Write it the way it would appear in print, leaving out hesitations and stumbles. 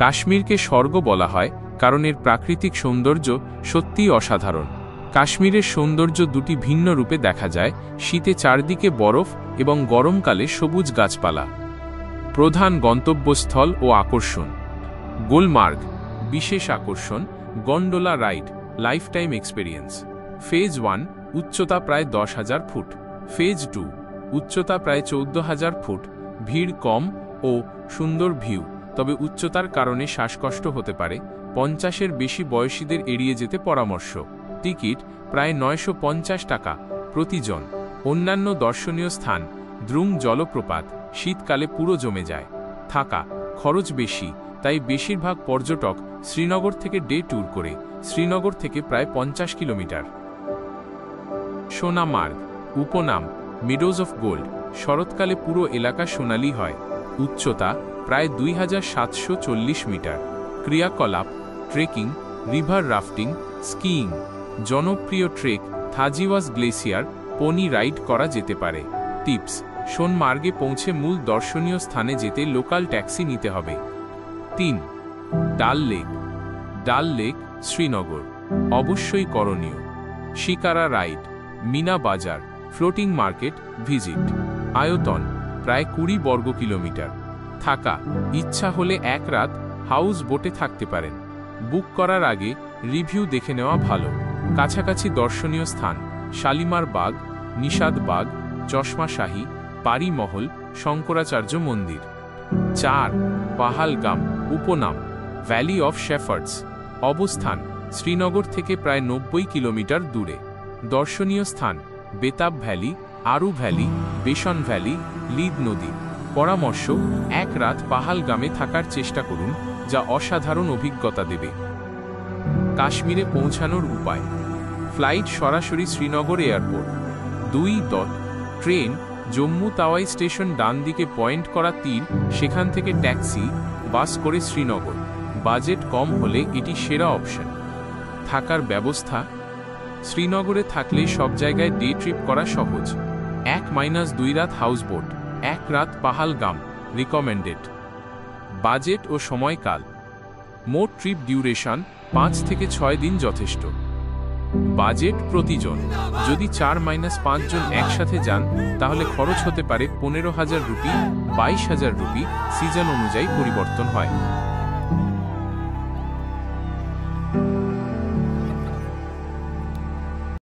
কাশ্মীরকে স্বর্গ বলা হয় কারণ এর প্রাকৃতিক সৌন্দর্য সত্যিই অসাধারণ। কাশ্মীরের সৌন্দর্য দুটি ভিন্ন রূপে দেখা যায়, শীতে চারদিকে বরফ এবং গরমকালে সবুজ গাছপালা। প্রধান গন্তব্যস্থল ও আকর্ষণ। গুলমার্গ বিশেষ আকর্ষণ, gondola ride, lifetime experience. Phase 1 উচ্চতা প্রায় 10,000 ফুট। ফেজ 2 উচ্চতা প্রায় 14,000 ফুট। ভিড় কম ও সুন্দর ভিউ, তবে উচ্চতার কারণে শ্বাসকষ্ট হতে পারে। 50-এর বেশি বয়সীদের এড়িয়ে যেতে পরামর্শ। টিকিট প্রায় 950 টাকা প্রতিজন। অন্যান্য দর্শনীয় স্থান, দ্রুং জলপ্রপাত শীতকালে পুরো জমে যায়। থাকা খরচ বেশি, তাই বেশিরভাগ পর্যটক শ্রীনগর থেকে ডে ট্যুর করে। শ্রীনগর থেকে প্রায় 50 কিলোমিটার। সোনামার্গ উপনাম মিডোজ অফ গোল্ড, শরৎকালে পুরো এলাকা সোনালি হয়। উচ্চতা প্রায় 2740 মিটার। ক্রিয়াকলাপ ট্রেকিং, রিভার রাফটিং, স্কিইং। জনপ্রিয় ট্রেক থাজিওয়াস গ্লেসিয়ার, পনি রাইড করা যেতে পারে। টিপস: সোনমার্গে পৌঁছে মূল দর্শনীয় স্থানে যেতে লোকাল ট্যাক্সি নিতে হবে। 3. ডাল লেক। ডাল লেক শ্রীনগর অবশ্যই করণীয়। শিকারা রাইড, মিনা বাজার, ফ্লোটিং মার্কেট ভিজিট। আয়তন প্রায় 20 বর্গ কিলোমিটার। থাকা ইচ্ছা হলে এক রাত হাউস বোটে থাকতে পারেন। বুক করার আগে রিভিউ দেখে নেওয়া ভালো। কাছাকাছি দর্শনীয় স্থান: শালিমার বাগ, নিষাদ বাগ, চশমা শাহী, পারি মহল, শঙ্করাচার্য মন্দির। 4. পাহালগাম উপনাম ভ্যালি অফ শেফার্ডস। অবস্থান শ্রীনগর থেকে প্রায় 90 কিলোমিটার দূরে। দর্শনীয় স্থান: বেতাব ভ্যালি, আরু ভ্যালি, বেসন ভ্যালি, লিদ নদী। পরামর্শ: এক রাত পাহালগামে থাকার চেষ্টা করুন, যা অসাধারণ অভিজ্ঞতা দেবে। কাশ্মীরে পৌঁছানোর উপায়। ফ্লাইট সরাসরি Srinagar airport. 2. Train Jammu Tawi station, ডান দিকে পয়েন্ট করা তীর, সেখান থেকে ট্যাক্সি বাস করে শ্রীনগর। বাজেট কম হলে এটি সেরা অপশন। থাকার ব্যবস্থা: শ্রীনগরে থাকলে সব জায়গায় ডে ট্রিপ করা সহজ। 1-2 রাত হাউসবোট, 1 রাত পাহালগাম রিকমেন্ডেড। বাজেট ও সময়কাল: মোট ট্রিপ ডিউরেশন 5 থেকে 6 দিন যথেষ্ট। বাজেট প্রতিজন: যদি 4-5 জন একসাথে যান তাহলে খরচ হতে পারে 15,000 রুপি, 22,000 রুপি। সিজন অনুযায়ী পরিবর্তন হয়।